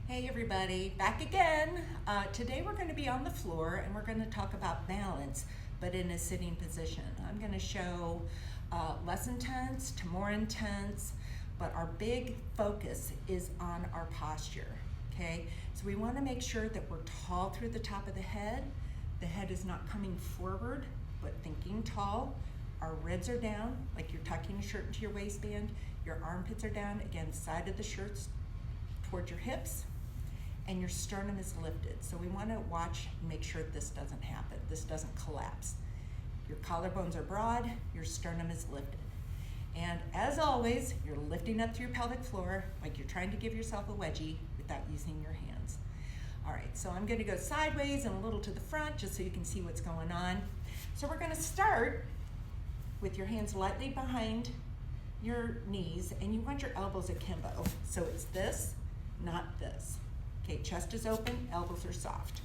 Hey everybody, back again. Today we're going to be on the floor and we're going to talk about balance, but in a sitting position. I'm going to show less intense to more intense, but our big focus is on our posture, okay? So we want to make sure that we're tall through the top of the head. The head is not coming forward, but thinking tall. Our ribs are down, like you're tucking a shirt into your waistband. Your armpits are down, again, side of the shirts towards your hips, and your sternum is lifted. So we want to watch and make sure this doesn't happen. This doesn't collapse. Your collarbones are broad, your sternum is lifted. And as always, you're lifting up through your pelvic floor like you're trying to give yourself a wedgie without using your hands. All right, so I'm going to go sideways and a little to the front just so you can see what's going on. So we're going to start with your hands lightly behind your knees, and you want your elbows akimbo. So it's this, not this. Okay, chest is open, elbows are soft.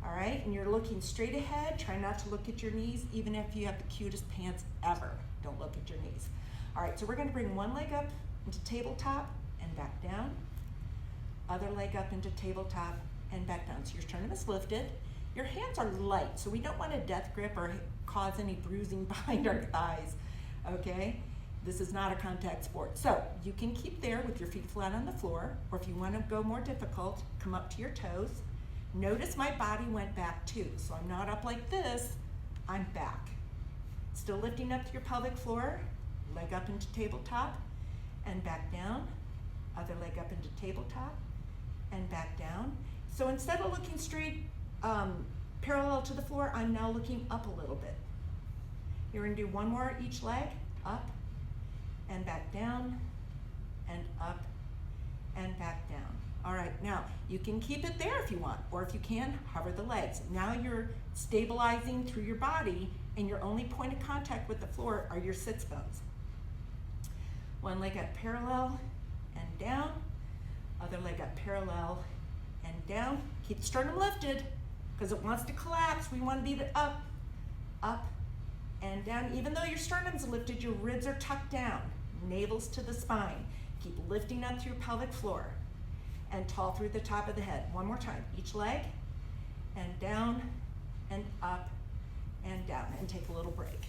All right, and you're looking straight ahead. Try not to look at your knees, even if you have the cutest pants ever. Don't look at your knees. All right, so we're gonna bring one leg up into tabletop and back down. Other leg up into tabletop and back down. So your sternum is lifted. Your hands are light, so we don't want a death grip or cause any bruising behind our thighs, okay? This is not a contact sport. So you can keep there with your feet flat on the floor, or if you want to go more difficult, come up to your toes. Notice my body went back too, so I'm not up like this, I'm back. Still lifting up to your pelvic floor, leg up into tabletop and back down, other leg up into tabletop and back down. So instead of looking straight parallel to the floor, I'm now looking up a little bit. You're gonna do one more each leg, up and back down and up and back down. All right, now you can keep it there if you want, or if you can, hover the legs. Now you're stabilizing through your body and your only point of contact with the floor are your sits bones. One leg up parallel and down, other leg up parallel and down. Keep the sternum lifted because it wants to collapse. We want to be up, up, and down. Even though your sternum's lifted, your ribs are tucked down, navel's to the spine. Keep lifting up through your pelvic floor and tall through the top of the head. One more time, each leg, and down, and up, and down, and take a little break.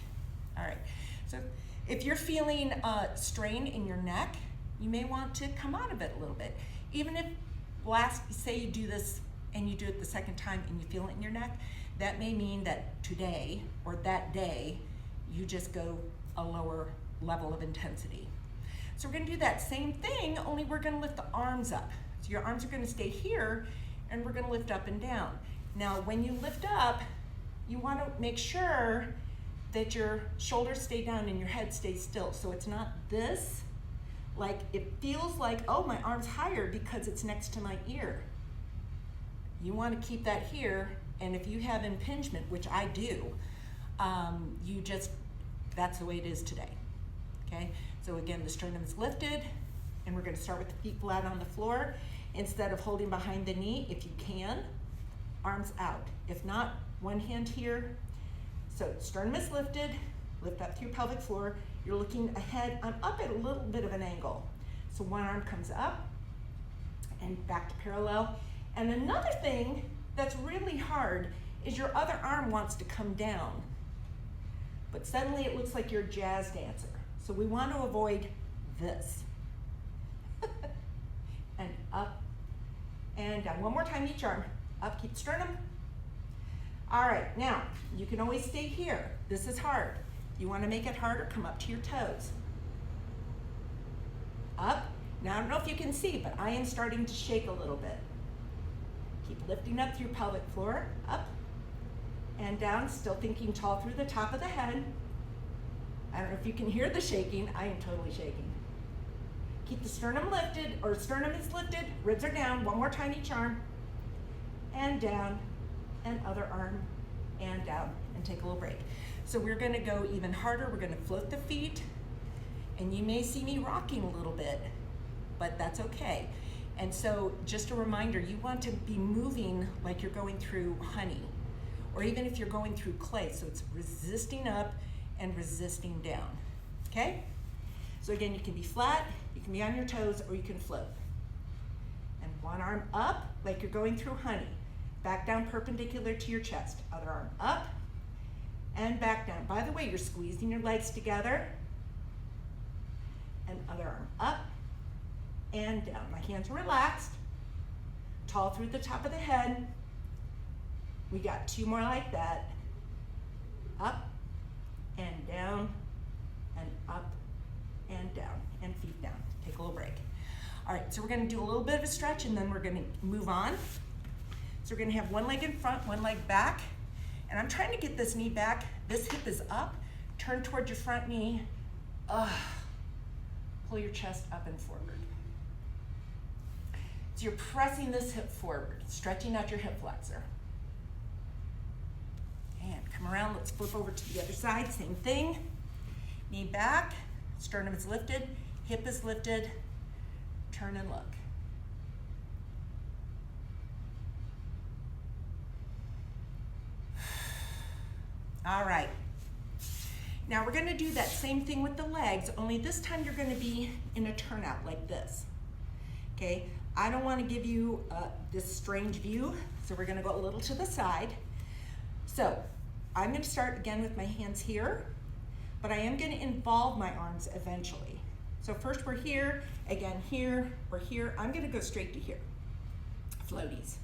All right, so if you're feeling strain in your neck, you may want to come out of it a little bit. Even if, say you do this and you do it the second time and you feel it in your neck, that may mean that today or that day, you just go a lower level of intensity. So we're gonna do that same thing, only we're gonna lift the arms up. So your arms are gonna stay here and we're gonna lift up and down. Now, when you lift up, you wanna make sure that your shoulders stay down and your head stays still. So it's not this, like it feels like, oh, my arm's higher because it's next to my ear. You wanna keep that here, and if you have impingement, which I do, that's the way it is today, okay? So again, the sternum is lifted, and we're gonna start with the feet flat on the floor. Instead of holding behind the knee, if you can, arms out. If not, one hand here. So sternum is lifted, lift up through your pelvic floor. You're looking ahead. I'm up at a little bit of an angle. So one arm comes up and back to parallel. And another thing that's really hard is your other arm wants to come down, but suddenly it looks like you're a jazz dancer. So we want to avoid this. And up and down. One more time each arm. Up, keep sternum. All right, now you can always stay here. This is hard. You want to make it harder, come up to your toes. Up. Now I don't know if you can see, but I am starting to shake a little bit. Keep lifting up through your pelvic floor, up and down, still thinking tall through the top of the head. I don't know if you can hear the shaking. I am totally shaking. Keep the sternum lifted, or sternum is lifted, ribs are down. One more time each arm, and down, and other arm, and down, and take a little break. So we're gonna go even harder. We're gonna float the feet, and you may see me rocking a little bit, but that's okay. And so just a reminder, you want to be moving like you're going through honey, or even if you're going through clay. So it's resisting up and resisting down, okay? So again, you can be flat, you can be on your toes, or you can float. And one arm up like you're going through honey. Back down perpendicular to your chest. Other arm up and back down. By the way, you're squeezing your legs together. And other arm up and down. My hands are relaxed. Tall through the top of the head. We got 2 more like that. Up and down and up and down and feet down. Take a little break. All right, so we're gonna do a little bit of a stretch and then we're gonna move on. So we're gonna have one leg in front, one leg back. And I'm trying to get this knee back. This hip is up. Turn towards your front knee. Pull your chest up and forward. So you're pressing this hip forward, stretching out your hip flexor. And come around, let's flip over to the other side, same thing. Knee back, sternum is lifted, hip is lifted, turn and look. All right. Now we're gonna do that same thing with the legs, only this time you're gonna be in a turnout like this, okay? I don't wanna give you this strange view, so we're gonna go a little to the side. So I'm gonna start again with my hands here, but I am gonna involve my arms eventually. So first we're here, again here, we're here. I'm gonna go straight to here, floaties.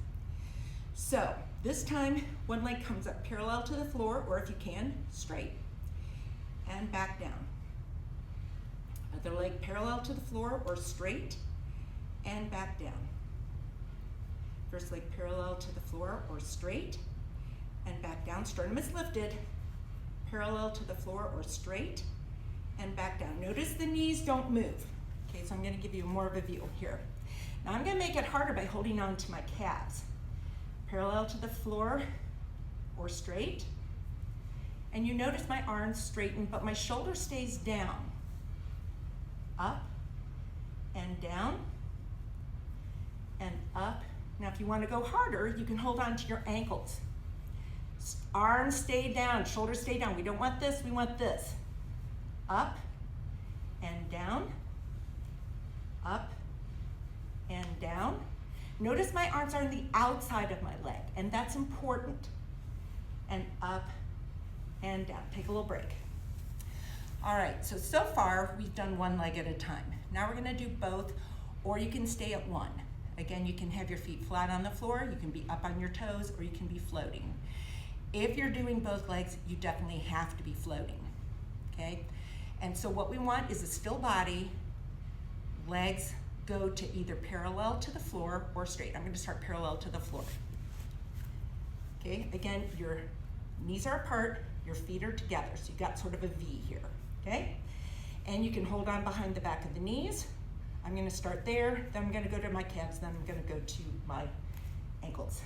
So this time, one leg comes up parallel to the floor, or if you can, straight. And back down. Other leg parallel to the floor or straight and back down. First leg parallel to the floor or straight and back down. Sternum is lifted, parallel to the floor or straight and back down. Notice the knees don't move. Okay, so I'm gonna give you more of a view here. Now I'm gonna make it harder by holding on to my calves. Parallel to the floor or straight. And you notice my arms straighten, but my shoulder stays down. Up and down and up. Now if you want to go harder, you can hold on to your ankles. Arms stay down, shoulders stay down. We don't want this, we want this. Up and down, up and down. Notice my arms are on the outside of my leg, and that's important. And up and down. Take a little break. All right, so far we've done one leg at a time. Now we're gonna do both, or you can stay at one. Again, you can have your feet flat on the floor, you can be up on your toes, or you can be floating. If you're doing both legs, you definitely have to be floating, okay? And so what we want is a still body, legs go to either parallel to the floor or straight. I'm gonna start parallel to the floor. Okay, again, your knees are apart, your feet are together, so you've got sort of a V here, okay? And you can hold on behind the back of the knees. I'm gonna start there, then I'm gonna go to my calves, then I'm gonna go to my ankles.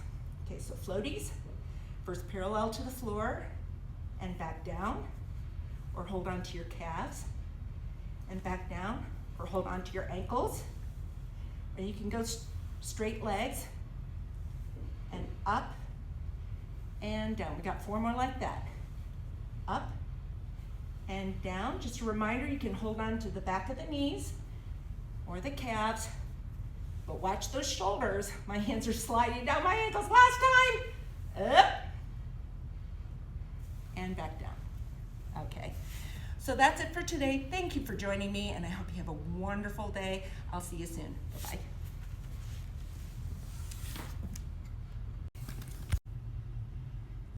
Okay, so floaties, first parallel to the floor and back down, or hold on to your calves and back down, or hold on to your ankles. Or you can go straight legs and up and down. We got 4 more like that. Up and down. Just a reminder, you can hold on to the back of the knees or the calves, but watch those shoulders. My hands are sliding down my ankles last time. Up and back down. Okay, so that's it for today. Thank you for joining me, and I hope you have a wonderful day. I'll see you soon. Bye-bye.